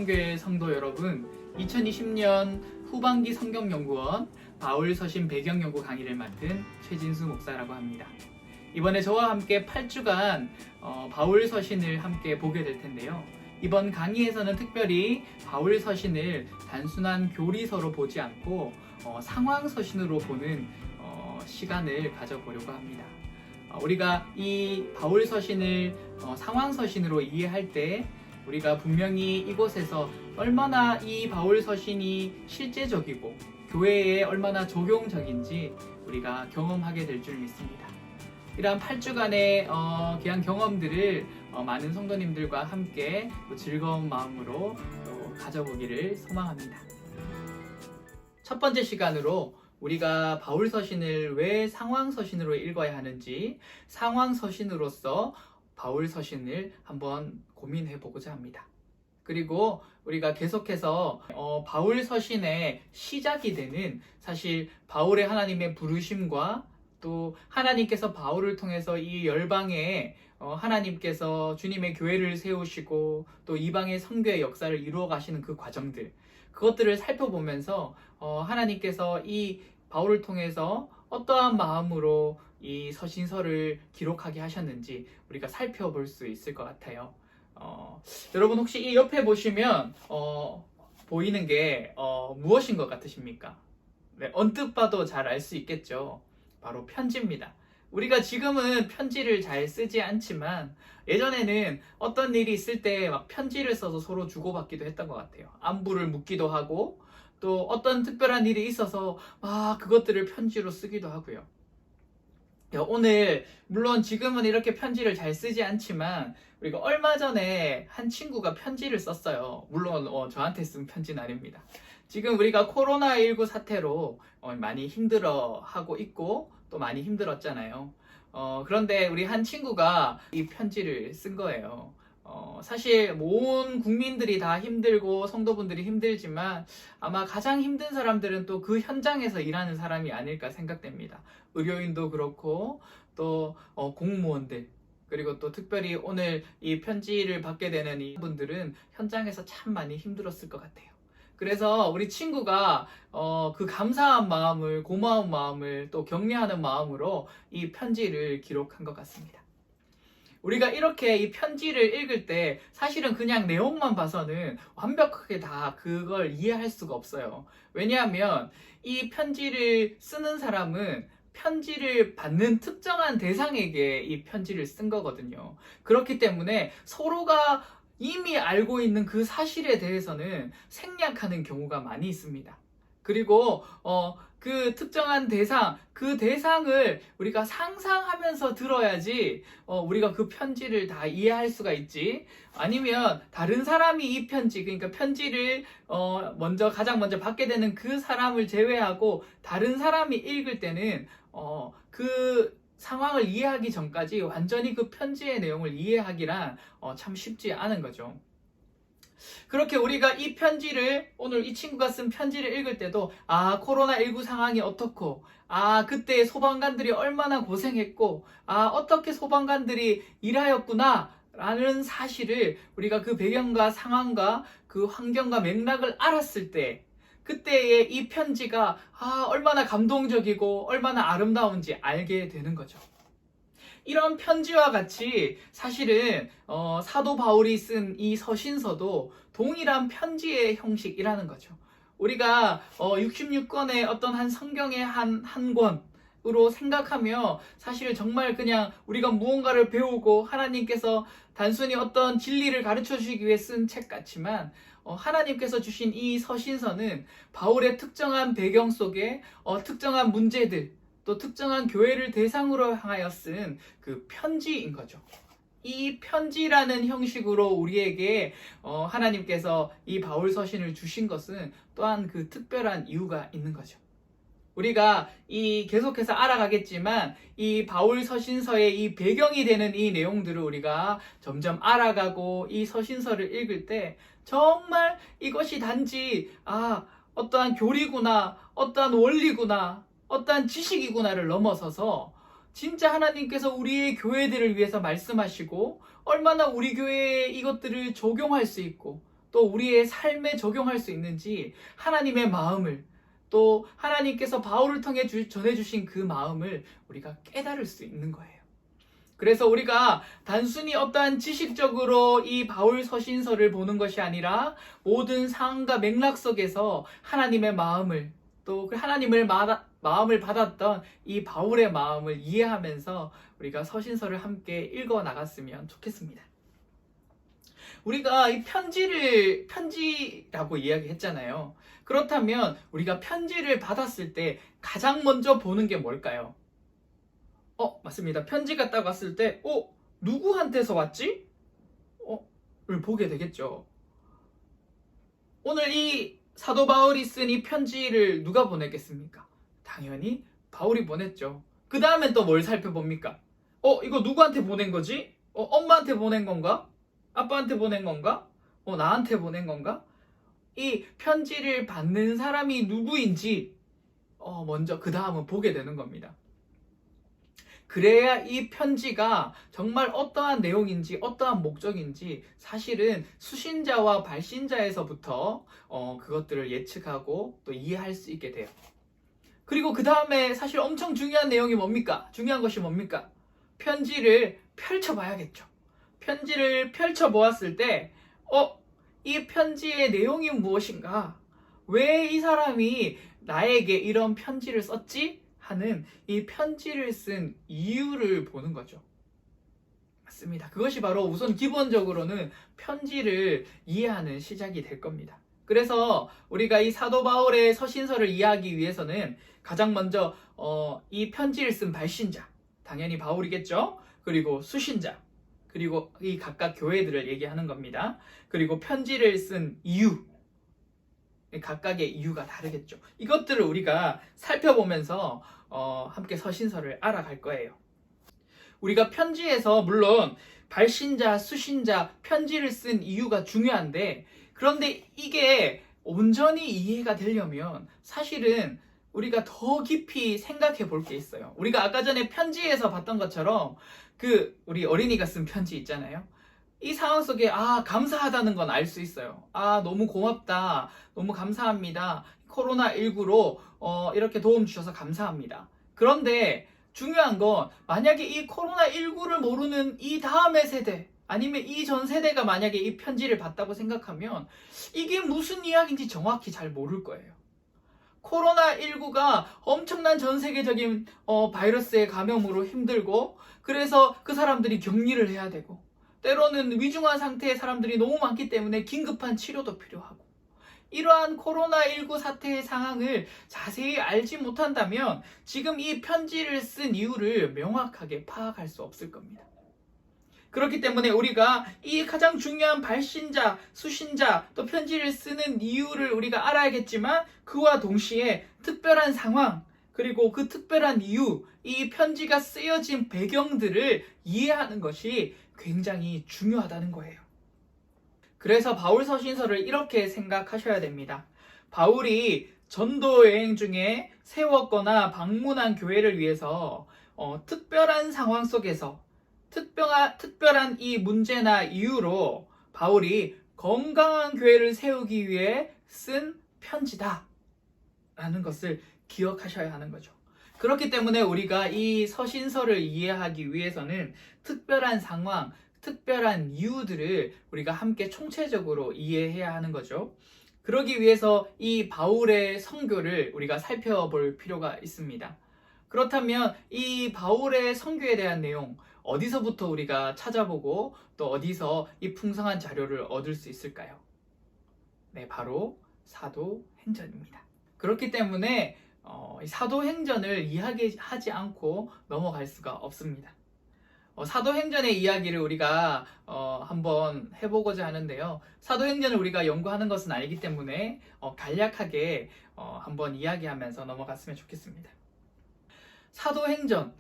대성교회 성도 여러분, 2020년 후반기 성경연구원 바울서신 배경연구 강의를 맡은 최진수 목사라고 합니다. 이번에 저와 함께 8주간 바울서신을 함께 보게 될 텐데요. 이번 강의에서는 특별히 바울서신을 단순한 교리서로 보지 않고 상황서신으로 보는 시간을 가져보려고 합니다. 우리가 이 바울서신을 상황서신으로 이해할 때 우리가 분명히 이곳에서 얼마나 이 바울서신이 실제적이고 교회에 얼마나 적용적인지 우리가 경험하게 될 줄 믿습니다. 이러한 8주간의 귀한 경험들을 많은 성도님들과 함께 즐거운 마음으로 가져보기를 소망합니다. 첫 번째 시간으로 우리가 바울서신을 왜 상황서신으로 읽어야 하는지 상황서신으로서 바울서신을 한번 고민해 보고자 합니다. 그리고 우리가 계속해서 바울서신의 시작이 되는 사실 바울의 하나님의 부르심과 또 하나님께서 바울을 통해서 이 열방에 하나님께서 주님의 교회를 세우시고 또 이방의 선교의 역사를 이루어 가시는 그 과정들, 그것들을 살펴보면서 하나님께서 이 바울을 통해서 어떠한 마음으로 이 서신서를 기록하게 하셨는지 우리가 살펴볼 수 있을 것 같아요. 여러분 혹시 이 옆에 보시면 보이는 게 무엇인 것 같으십니까? 네, 언뜻 봐도 잘 알 수 있겠죠. 바로 편지입니다. 우리가 지금은 편지를 잘 쓰지 않지만 예전에는 어떤 일이 있을 때 막 편지를 써서 서로 주고받기도 했던 것 같아요. 안부를 묻기도 하고 또 어떤 특별한 일이 있어서 막 그것들을 편지로 쓰기도 하고요. 오늘 물론 지금은 이렇게 편지를 잘 쓰지 않지만 우리가 얼마 전에 한 친구가 편지를 썼어요. 물론 저한테 쓴 편지는 아닙니다. 지금 우리가 코로나19 사태로 많이 힘들어하고 있고 또 많이 힘들었잖아요. 그런데 우리 한 친구가 이 편지를 쓴 거예요. 사실 온 국민들이 다 힘들고 성도분들이 힘들지만 아마 가장 힘든 사람들은 또 그 현장에서 일하는 사람이 아닐까 생각됩니다. 의료인도 그렇고 또 공무원들, 그리고 또 특별히 오늘 이 편지를 받게 되는 이 분들은 현장에서 참 많이 힘들었을 것 같아요. 그래서 우리 친구가 그 감사한 마음을, 고마운 마음을 또 격려하는 마음으로 이 편지를 기록한 것 같습니다. 우리가 이렇게 이 편지를 읽을 때 사실은 그냥 내용만 봐서는 완벽하게 다 그걸 이해할 수가 없어요. 왜냐하면 이 편지를 쓰는 사람은 편지를 받는 특정한 대상에게 이 편지를 쓴 거거든요. 그렇기 때문에 서로가 이미 알고 있는 그 사실에 대해서는 생략하는 경우가 많이 있습니다. 그리고 그 특정한 대상, 그 대상을 우리가 상상하면서 들어야지 우리가 그 편지를 다 이해할 수가 있지. 아니면 다른 사람이 이 편지, 그러니까 편지를 가장 먼저 받게 되는 그 사람을 제외하고 다른 사람이 읽을 때는 그 상황을 이해하기 전까지 완전히 그 편지의 내용을 이해하기란 참 쉽지 않은 거죠. 그렇게 우리가 이 편지를, 오늘 이 친구가 쓴 편지를 읽을 때도 코로나19 상황이 어떻고, 그때 소방관들이 얼마나 고생했고, 어떻게 소방관들이 일하였구나 라는 사실을 우리가 그 배경과 상황과 그 환경과 맥락을 알았을 때 그때의 이 편지가 얼마나 감동적이고 얼마나 아름다운지 알게 되는 거죠. 이런 편지와 같이 사실은 사도 바울이 쓴 이 서신서도 동일한 편지의 형식이라는 거죠. 우리가 66권의 어떤 한 성경의 한 권으로 생각하며 사실 정말 그냥 우리가 무언가를 배우고 하나님께서 단순히 어떤 진리를 가르쳐 주시기 위해 쓴 책 같지만 하나님께서 주신 이 서신서는 바울의 특정한 배경 속에 특정한 문제들, 또 특정한 교회를 대상으로 향하여 쓴 그 편지인 거죠. 이 편지라는 형식으로 우리에게 하나님께서 이 바울 서신을 주신 것은 또한 그 특별한 이유가 있는 거죠. 우리가 계속해서 알아가겠지만 이 바울 서신서의 이 배경이 되는 이 내용들을 우리가 점점 알아가고 이 서신서를 읽을 때 정말 이것이 단지 어떠한 교리구나, 어떠한 원리구나, 어떠한 지식이구나를 넘어서서 진짜 하나님께서 우리의 교회들을 위해서 말씀하시고 얼마나 우리 교회에 이것들을 적용할 수 있고 또 우리의 삶에 적용할 수 있는지 하나님의 마음을, 또 하나님께서 바울을 통해 전해주신 그 마음을 우리가 깨달을 수 있는 거예요. 그래서 우리가 단순히 어떠한 지식적으로 이 바울 서신서를 보는 것이 아니라 모든 상황과 맥락 속에서 하나님의 마음을, 또 그 하나님을 마음을 받았던 이 바울의 마음을 이해하면서 우리가 서신서를 함께 읽어 나갔으면 좋겠습니다. 우리가 이 편지라고 이야기했잖아요. 그렇다면 우리가 편지를 받았을 때 가장 먼저 보는 게 뭘까요? 맞습니다. 편지가 딱 왔을 때, 누구한테서 왔지? 를 보게 되겠죠. 오늘 이 사도 바울이 쓴 이 편지를 누가 보냈겠습니까? 당연히 바울이 보냈죠. 그 다음엔 또 뭘 살펴봅니까? 이거 누구한테 보낸 거지? 엄마한테 보낸 건가? 아빠한테 보낸 건가? 나한테 보낸 건가? 이 편지를 받는 사람이 누구인지 먼저 그 다음은 보게 되는 겁니다. 그래야 이 편지가 정말 어떠한 내용인지 어떠한 목적인지 사실은 수신자와 발신자에서부터 그것들을 예측하고 또 이해할 수 있게 돼요. 그리고 그 다음에 사실 엄청 중요한 내용이 뭡니까? 중요한 것이 뭡니까? 편지를 펼쳐봐야겠죠. 편지를 펼쳐보았을 때 이 편지의 내용이 무엇인가? 왜 이 사람이 나에게 이런 편지를 썼지? 하는 이 편지를 쓴 이유를 보는 거죠. 맞습니다. 그것이 바로 우선 기본적으로는 편지를 이해하는 시작이 될 겁니다. 그래서 우리가 이 사도 바울의 서신서를 이해하기 위해서는 가장 먼저 이 편지를 쓴 발신자, 당연히 바울이겠죠. 그리고 수신자, 그리고 이 각각 교회들을 얘기하는 겁니다. 그리고 편지를 쓴 이유, 각각의 이유가 다르겠죠. 이것들을 우리가 살펴보면서 함께 서신서를 알아갈 거예요. 우리가 편지에서 물론 발신자, 수신자, 편지를 쓴 이유가 중요한데, 그런데 이게 온전히 이해가 되려면 사실은 우리가 더 깊이 생각해 볼 게 있어요. 우리가 아까 전에 편지에서 봤던 것처럼 우리 어린이가 쓴 편지 있잖아요. 이 상황 속에 감사하다는 건 알 수 있어요. 너무 고맙다. 너무 감사합니다. 코로나19로 이렇게 도움 주셔서 감사합니다. 그런데 중요한 건 만약에 이 코로나19를 모르는 이 다음의 세대 아니면 이 전 세대가 만약에 이 편지를 봤다고 생각하면 이게 무슨 이야기인지 정확히 잘 모를 거예요. 코로나19가 엄청난 전 세계적인 바이러스의 감염으로 힘들고, 그래서 그 사람들이 격리를 해야 되고, 때로는 위중한 상태의 사람들이 너무 많기 때문에 긴급한 치료도 필요하고, 이러한 코로나19 사태의 상황을 자세히 알지 못한다면 지금 이 편지를 쓴 이유를 명확하게 파악할 수 없을 겁니다. 그렇기 때문에 우리가 이 가장 중요한 발신자, 수신자, 또 편지를 쓰는 이유를 우리가 알아야겠지만, 그와 동시에 특별한 상황, 그리고 그 특별한 이유, 이 편지가 쓰여진 배경들을 이해하는 것이 굉장히 중요하다는 거예요. 그래서 바울 서신서를 이렇게 생각하셔야 됩니다. 바울이 전도 여행 중에 세웠거나 방문한 교회를 위해서 특별한 상황 속에서 특별한 이 문제나 이유로 바울이 건강한 교회를 세우기 위해 쓴 편지다 라는 것을 기억하셔야 하는 거죠. 그렇기 때문에 우리가 이 서신서를 이해하기 위해서는 특별한 상황, 특별한 이유들을 우리가 함께 총체적으로 이해해야 하는 거죠. 그러기 위해서 이 바울의 선교를 우리가 살펴볼 필요가 있습니다. 그렇다면 이 바울의 선교에 대한 내용, 어디서부터 우리가 찾아보고 또 어디서 이 풍성한 자료를 얻을 수 있을까요? 네, 바로 사도행전입니다. 그렇기 때문에 사도행전을 이야기하지 않고 넘어갈 수가 없습니다. 사도행전의 이야기를 우리가 한번 해보고자 하는데요. 사도행전을 우리가 연구하는 것은 아니기 때문에 간략하게 한번 이야기하면서 넘어갔으면 좋겠습니다. 사도행전,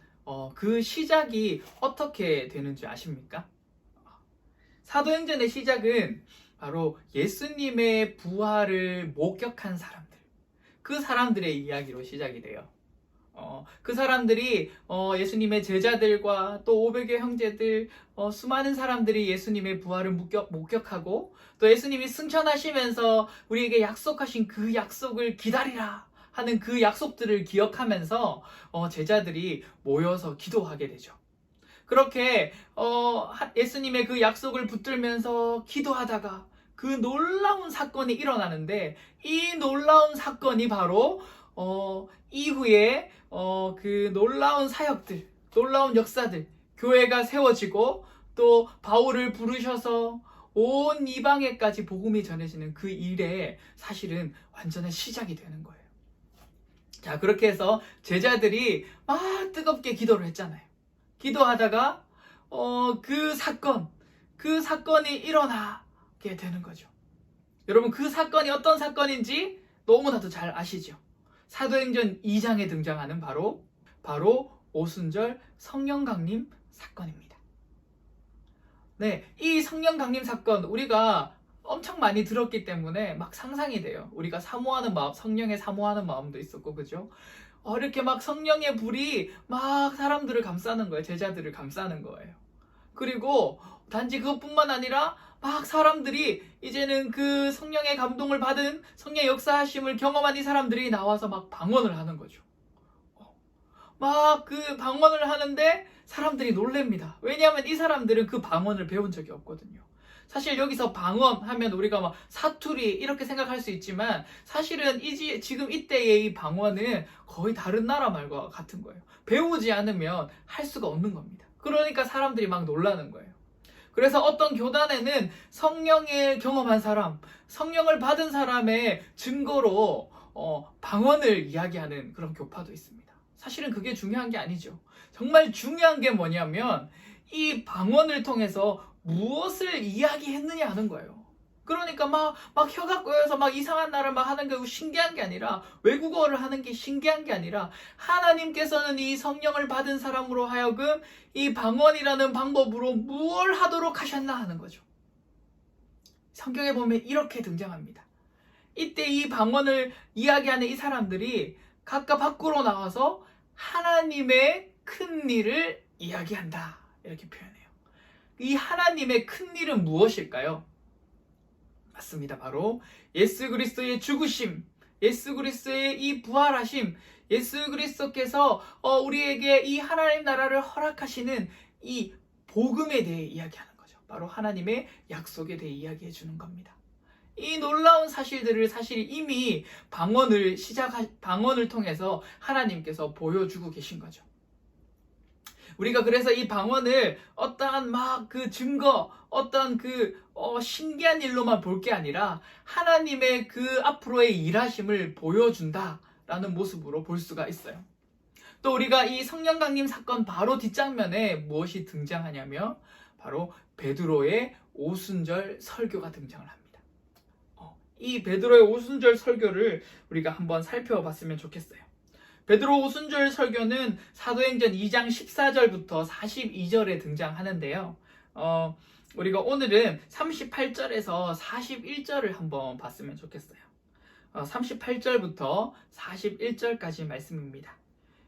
그 시작이 어떻게 되는지 아십니까? 사도행전의 시작은 바로 예수님의 부활을 목격한 사람들, 그 사람들의 이야기로 시작이 돼요. 그 사람들이 예수님의 제자들과 또 500의 형제들, 수많은 사람들이 예수님의 부활을 목격하고 또 예수님이 승천하시면서 우리에게 약속하신 그 약속을 기다리라 하는 그 약속들을 기억하면서 제자들이 모여서 기도하게 되죠. 그렇게 예수님의 그 약속을 붙들면서 기도하다가 그 놀라운 사건이 일어나는데, 이 놀라운 사건이 바로 이후에 그 놀라운 사역들, 놀라운 역사들, 교회가 세워지고 또 바울을 부르셔서 온 이방에까지 복음이 전해지는 그 일에 사실은 완전한 시작이 되는 거예요. 자, 그렇게 해서 제자들이 막 뜨겁게 기도를 했잖아요. 기도하다가 그 사건이 일어나게 되는 거죠. 여러분, 그 사건이 어떤 사건인지 너무나도 잘 아시죠? 사도행전 2장에 등장하는 바로 오순절 성령 강림 사건입니다. 네, 이 성령 강림 사건 우리가 엄청 많이 들었기 때문에 막 상상이 돼요. 우리가 사모하는 마음, 성령에 사모하는 마음도 있었고, 그죠? 이렇게 막 성령의 불이 막 사람들을 감싸는 거예요. 제자들을 감싸는 거예요. 그리고 단지 그것뿐만 아니라 막 사람들이 이제는 그 성령의 감동을 받은, 성령의 역사하심을 경험한 이 사람들이 나와서 막 방언을 하는 거죠. 막 그 방언을 하는데 사람들이 놀랍니다. 왜냐하면 이 사람들은 그 방언을 배운 적이 없거든요. 사실 여기서 방언 하면 우리가 막 사투리 이렇게 생각할 수 있지만, 사실은 지금 이때의 이 방언은 거의 다른 나라 말과 같은 거예요. 배우지 않으면 할 수가 없는 겁니다. 그러니까 사람들이 막 놀라는 거예요. 그래서 어떤 교단에는 성령을 경험한 사람, 성령을 받은 사람의 증거로 방언을 이야기하는 그런 교파도 있습니다. 사실은 그게 중요한 게 아니죠. 정말 중요한 게 뭐냐면 이 방언을 통해서 무엇을 이야기했느냐 하는 거예요. 그러니까 막 혀가 꼬여서 막 이상한 말을 막 하는 게 신기한 게 아니라, 외국어를 하는 게 신기한 게 아니라, 하나님께서는 이 성령을 받은 사람으로 하여금 이 방언이라는 방법으로 무엇을 하도록 하셨나 하는 거죠. 성경에 보면 이렇게 등장합니다. 이때 이 방언을 이야기하는 이 사람들이 각각 밖으로 나와서 하나님의 큰 일을 이야기한다, 이렇게 표현해요. 이 하나님의 큰 일은 무엇일까요? 맞습니다. 바로 예수 그리스도의 죽으심, 예수 그리스도의 이 부활하심, 예수 그리스도께서 우리에게 이 하나님 나라를 허락하시는 이 복음에 대해 이야기하는 거죠. 바로 하나님의 약속에 대해 이야기해 주는 겁니다. 이 놀라운 사실들을 사실 이미 방언을 통해서 하나님께서 보여주고 계신 거죠. 우리가 그래서 이 방언을 어떠한 막 그 증거, 어떠한 그 신기한 일로만 볼 게 아니라 하나님의 그 앞으로의 일하심을 보여준다라는 모습으로 볼 수가 있어요. 또 우리가 이 성령 강림 사건 바로 뒷장면에 무엇이 등장하냐면 바로 베드로의 오순절 설교가 등장을 합니다. 이 베드로의 오순절 설교를 우리가 한번 살펴봤으면 좋겠어요. 베드로 오순절 설교는 사도행전 2장 14절부터 42절에 등장하는데요. 우리가 오늘은 38절에서 41절을 한번 봤으면 좋겠어요. 38절부터 41절까지 말씀입니다.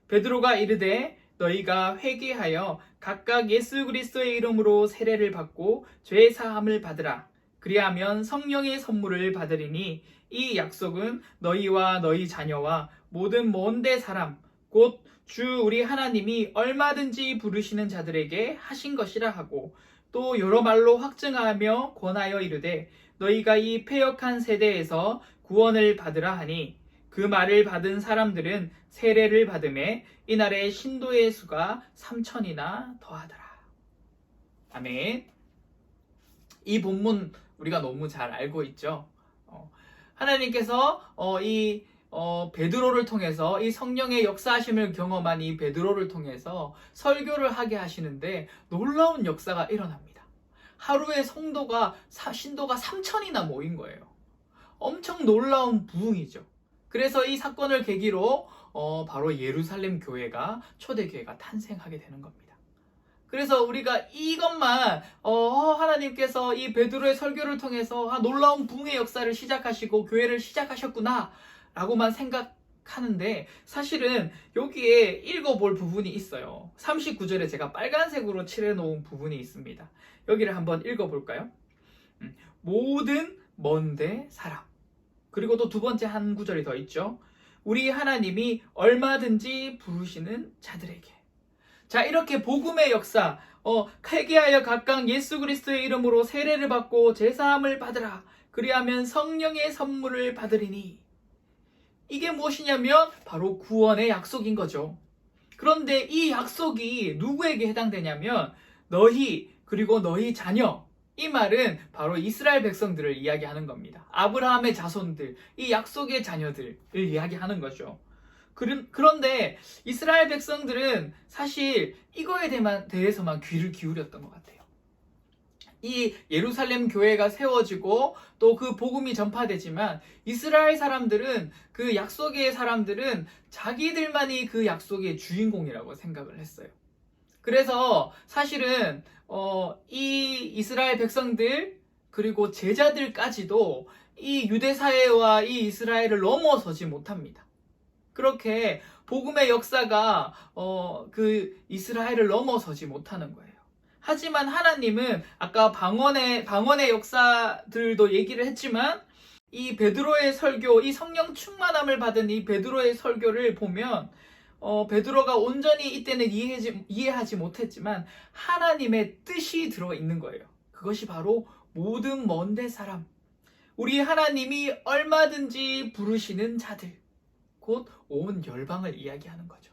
베드로가 이르되 너희가 회개하여 각각 예수 그리스도의 이름으로 세례를 받고 죄 사함을 받으라. 그리하면 성령의 선물을 받으리니 이 약속은 너희와 너희 자녀와 모든 먼데 사람 곧 주 우리 하나님이 얼마든지 부르시는 자들에게 하신 것이라 하고, 또 여러 말로 확증하며 권하여 이르되 너희가 이 패역한 세대에서 구원을 받으라 하니, 그 말을 받은 사람들은 세례를 받음에 이날에 신도의 수가 3,000이나 더하더라. 아멘. 이 본문 우리가 너무 잘 알고 있죠. 하나님께서 베드로를 통해서 이 성령의 역사하심을 경험한 이 베드로를 통해서 설교를 하게 하시는데 놀라운 역사가 일어납니다. 하루에 신도가 3,000이나 모인 거예요. 엄청 놀라운 부흥이죠. 그래서 이 사건을 계기로 바로 예루살렘 교회가, 초대교회가 탄생하게 되는 겁니다. 그래서 우리가 이것만 하나님께서 이 베드로의 설교를 통해서 놀라운 부흥의 역사를 시작하시고 교회를 시작하셨구나 라고만 하는데 사실은 여기에 읽어볼 부분이 있어요. 39절에 제가 빨간색으로 칠해놓은 부분이 있습니다. 여기를 한번 읽어볼까요? 모든 먼데 사람. 그리고 또 두 번째 한 구절이 더 있죠. 우리 하나님이 얼마든지 부르시는 자들에게. 자, 이렇게 복음의 역사, 회개하여 각각 예수 그리스도의 이름으로 세례를 받고 제사함을 받으라. 그리하면 성령의 선물을 받으리니. 이게 무엇이냐면 바로 구원의 약속인 거죠. 그런데 이 약속이 누구에게 해당되냐면 너희 그리고 너희 자녀, 이 말은 바로 이스라엘 백성들을 이야기하는 겁니다. 아브라함의 자손들, 이 약속의 자녀들을 이야기하는 거죠. 그런데 이스라엘 백성들은 사실 이거에 대해서만 귀를 기울였던 것 같아요. 이 예루살렘 교회가 세워지고 또 그 복음이 전파되지만 이스라엘 사람들은, 그 약속의 사람들은 자기들만이 그 약속의 주인공이라고 생각을 했어요. 그래서 사실은 이 이스라엘 백성들 그리고 제자들까지도 이 유대 사회와 이 이스라엘을 넘어서지 못합니다. 그렇게 복음의 역사가 그 이스라엘을 넘어서지 못하는 거예요. 하지만 하나님은 아까 방언의 역사들도 얘기를 했지만 이 베드로의 설교, 이 성령 충만함을 받은 이 베드로의 설교를 보면 베드로가 온전히 이때는 이해하지 못했지만 하나님의 뜻이 들어있는 거예요. 그것이 바로 모든 먼데 사람, 우리 하나님이 얼마든지 부르시는 자들, 곧 온 열방을 이야기하는 거죠.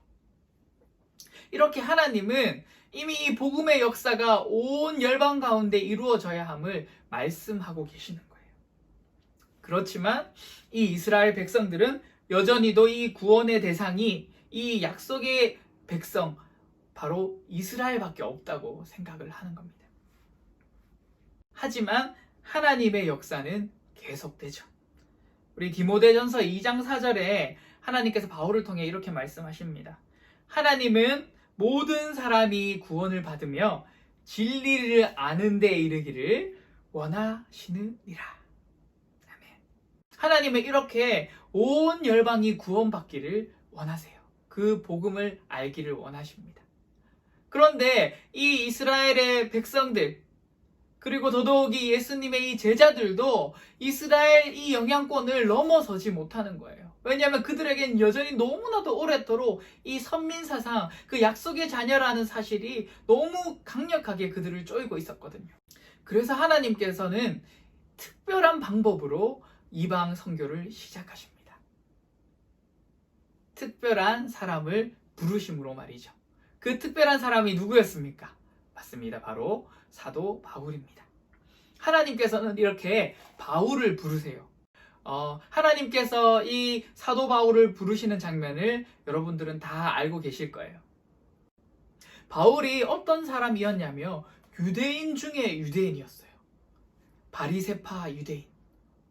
이렇게 하나님은 이미 이 복음의 역사가 온 열방 가운데 이루어져야 함을 말씀하고 계시는 거예요. 그렇지만 이 이스라엘 백성들은 여전히도 이 구원의 대상이 이 약속의 백성, 바로 이스라엘밖에 없다고 생각을 하는 겁니다. 하지만 하나님의 역사는 계속되죠. 우리 디모데전서 2장 4절에 하나님께서 바울을 통해 이렇게 말씀하십니다. 하나님은 모든 사람이 구원을 받으며 진리를 아는 데 이르기를 원하시느니라. 아멘. 하나님은 이렇게 온 열방이 구원받기를 원하세요. 그 복음을 알기를 원하십니다. 그런데 이 이스라엘의 백성들, 그리고 더더욱이 예수님의 이 제자들도 이스라엘 이 영향권을 넘어서지 못하는 거예요. 왜냐하면 그들에겐 여전히 너무나도 오래도록 이 선민사상, 그 약속의 자녀라는 사실이 너무 강력하게 그들을 쪼이고 있었거든요. 그래서 하나님께서는 특별한 방법으로 이방 선교를 시작하십니다. 특별한 사람을 부르심으로 말이죠. 그 특별한 사람이 누구였습니까? 맞습니다. 바로 사도 바울입니다. 하나님께서는 이렇게 바울을 부르세요. 하나님께서 이 사도 바울을 부르시는 장면을 여러분들은 다 알고 계실 거예요. 바울이 어떤 사람이었냐며 유대인 중에 유대인이었어요. 바리새파 유대인.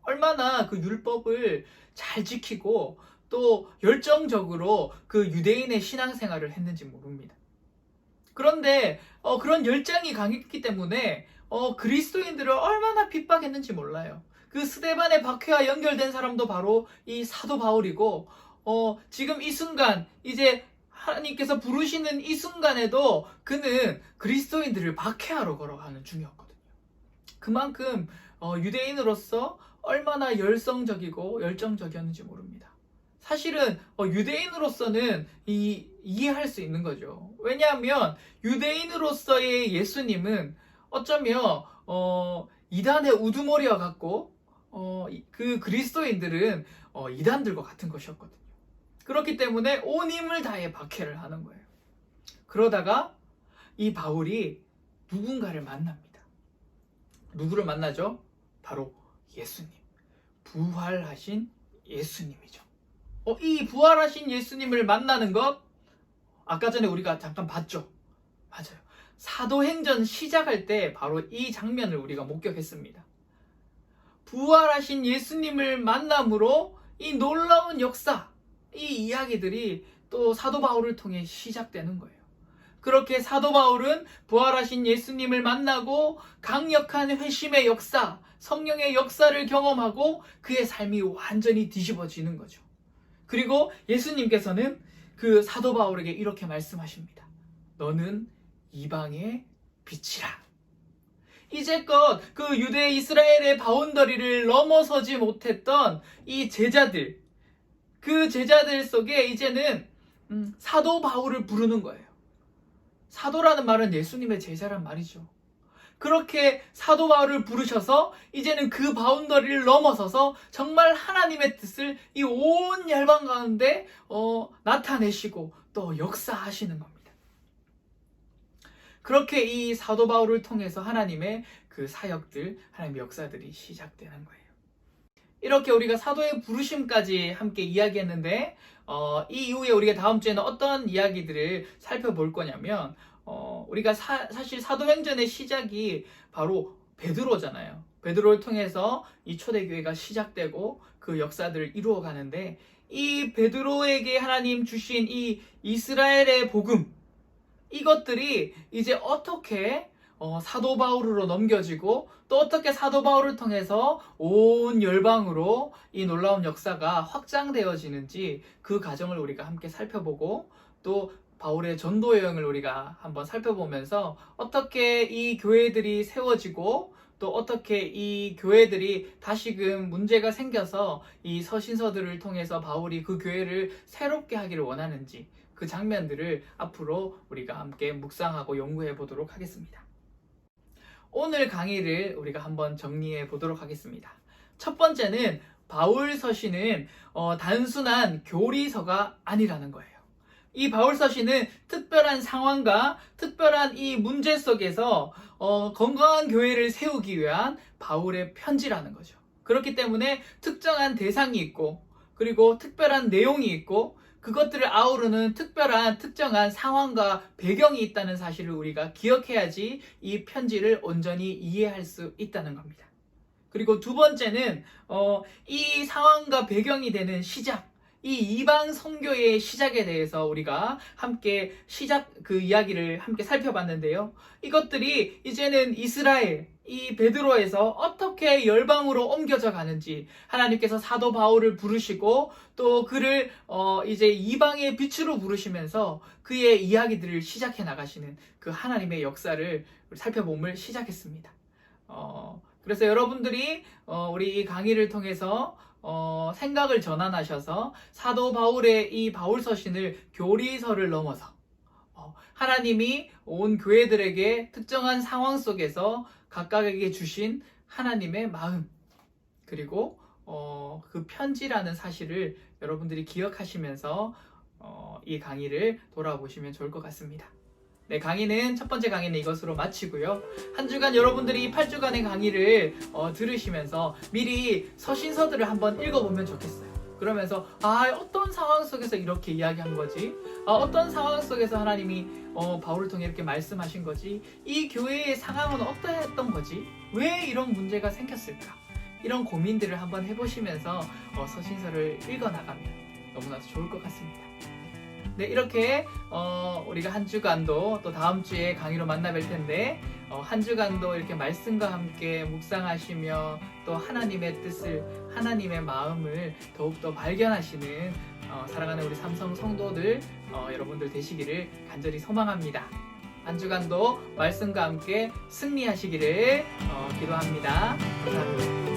얼마나 그 율법을 잘 지키고 또 열정적으로 그 유대인의 신앙생활을 했는지 모릅니다. 그런데 그런 열정이 강했기 때문에 그리스도인들을 얼마나 핍박했는지 몰라요. 그 스데반의 박해와 연결된 사람도 바로 이 사도 바울이고 지금 이 순간 이제 하나님께서 부르시는 이 순간에도 그는 그리스도인들을 박해하러 걸어가는 중이었거든요. 그만큼 유대인으로서 얼마나 열성적이고 열정적이었는지 모릅니다. 사실은 유대인으로서는 이해할 수 있는 거죠. 왜냐하면 유대인으로서의 예수님은 어쩌면 이단의 우두머리와 같고 그 그리스도인들은 이단들과 같은 것이었거든요. 그렇기 때문에 온 힘을 다해 박해를 하는 거예요. 그러다가 이 바울이 누군가를 만납니다. 누구를 만나죠? 바로 예수님. 부활하신 예수님이죠. 이 부활하신 예수님을 만나는 것, 아까 전에 우리가 잠깐 봤죠? 맞아요. 사도행전 시작할 때 바로 이 장면을 우리가 목격했습니다. 부활하신 예수님을 만남으로 이 놀라운 역사, 이 이야기들이 또 사도 바울을 통해 시작되는 거예요. 그렇게 사도 바울은 부활하신 예수님을 만나고 강력한 회심의 역사, 성령의 역사를 경험하고 그의 삶이 완전히 뒤집어지는 거죠. 그리고 예수님께서는 그 사도 바울에게 이렇게 말씀하십니다. 너는 이방의 빛이라. 이제껏 그 유대 이스라엘의 바운더리를 넘어서지 못했던 이 제자들, 그 제자들 속에 이제는 사도 바울을 부르는 거예요. 사도라는 말은 예수님의 제자란 말이죠. 그렇게 사도 바울을 부르셔서 이제는 그 바운더리를 넘어서서 정말 하나님의 뜻을 이 온 열방 가운데 나타내시고 또 역사하시는 겁니다. 그렇게 이 사도 바울을 통해서 하나님의 그 사역들, 하나님의 역사들이 시작되는 거예요. 이렇게 우리가 사도의 부르심까지 함께 이야기했는데 이 이후에 우리가 다음 주에는 어떤 이야기들을 살펴볼 거냐면 우리가 사실 사도행전의 시작이 바로 베드로잖아요. 베드로를 통해서 이 초대교회가 시작되고 그 역사들을 이루어가는데 이 베드로에게 하나님 주신 이 이스라엘의 복음, 이것들이 이제 어떻게 사도 바울으로 넘겨지고 또 어떻게 사도 바울을 통해서 온 열방으로 이 놀라운 역사가 확장되어지는지 그 과정을 우리가 함께 살펴보고 또 바울의 전도 여행을 우리가 한번 살펴보면서 어떻게 이 교회들이 세워지고 또 어떻게 이 교회들이 다시금 문제가 생겨서 이 서신서들을 통해서 바울이 그 교회를 새롭게 하기를 원하는지 그 장면들을 앞으로 우리가 함께 묵상하고 연구해 보도록 하겠습니다. 오늘 강의를 우리가 한번 정리해 보도록 하겠습니다. 첫 번째는 바울 서신은 단순한 교리서가 아니라는 거예요. 이 바울 서신은 특별한 상황과 특별한 이 문제 속에서 건강한 교회를 세우기 위한 바울의 편지라는 거죠. 그렇기 때문에 특정한 대상이 있고 그리고 특별한 내용이 있고 그것들을 아우르는 특정한 상황과 배경이 있다는 사실을 우리가 기억해야지 이 편지를 온전히 이해할 수 있다는 겁니다. 그리고 두 번째는 이 상황과 배경이 되는 시작, 이 이방 선교의 시작에 대해서 우리가 함께 그 이야기를 함께 살펴봤는데요. 이것들이 이제는 이스라엘, 이 베드로에서 어떻게 열방으로 옮겨져 가는지 하나님께서 사도 바울을 부르시고 또 그를 이제 이방의 빛으로 부르시면서 그의 이야기들을 시작해 나가시는 그 하나님의 역사를 살펴봄을 시작했습니다. 그래서 여러분들이 우리 이 강의를 통해서 생각을 전환하셔서 사도 바울의 이 바울 서신을 교리서를 넘어서 하나님이 온 교회들에게 특정한 상황 속에서 각각에게 주신 하나님의 마음 그리고 그 편지라는 사실을 여러분들이 기억하시면서 이 강의를 돌아보시면 좋을 것 같습니다. 네, 첫 번째 강의는 이것으로 마치고요. 한 주간 여러분들이 8주간의 강의를 들으시면서 미리 서신서들을 한번 읽어보면 좋겠어요. 그러면서 어떤 상황 속에서 이렇게 이야기한 거지? 어떤 상황 속에서 하나님이 바울을 통해 이렇게 말씀하신 거지? 이 교회의 상황은 어떠했던 거지? 왜 이런 문제가 생겼을까? 이런 고민들을 한번 해보시면서 서신서를 읽어나가면 너무나도 좋을 것 같습니다. 네, 이렇게 우리가 한 주간도 또 다음 주에 강의로 만나 뵐 텐데 한 주간도 이렇게 말씀과 함께 묵상하시며 또 하나님의 뜻을, 하나님의 마음을 더욱더 발견하시는 사랑하는 우리 삼성 성도들 여러분들 되시기를 간절히 소망합니다. 한 주간도 말씀과 함께 승리하시기를 기도합니다. 감사합니다.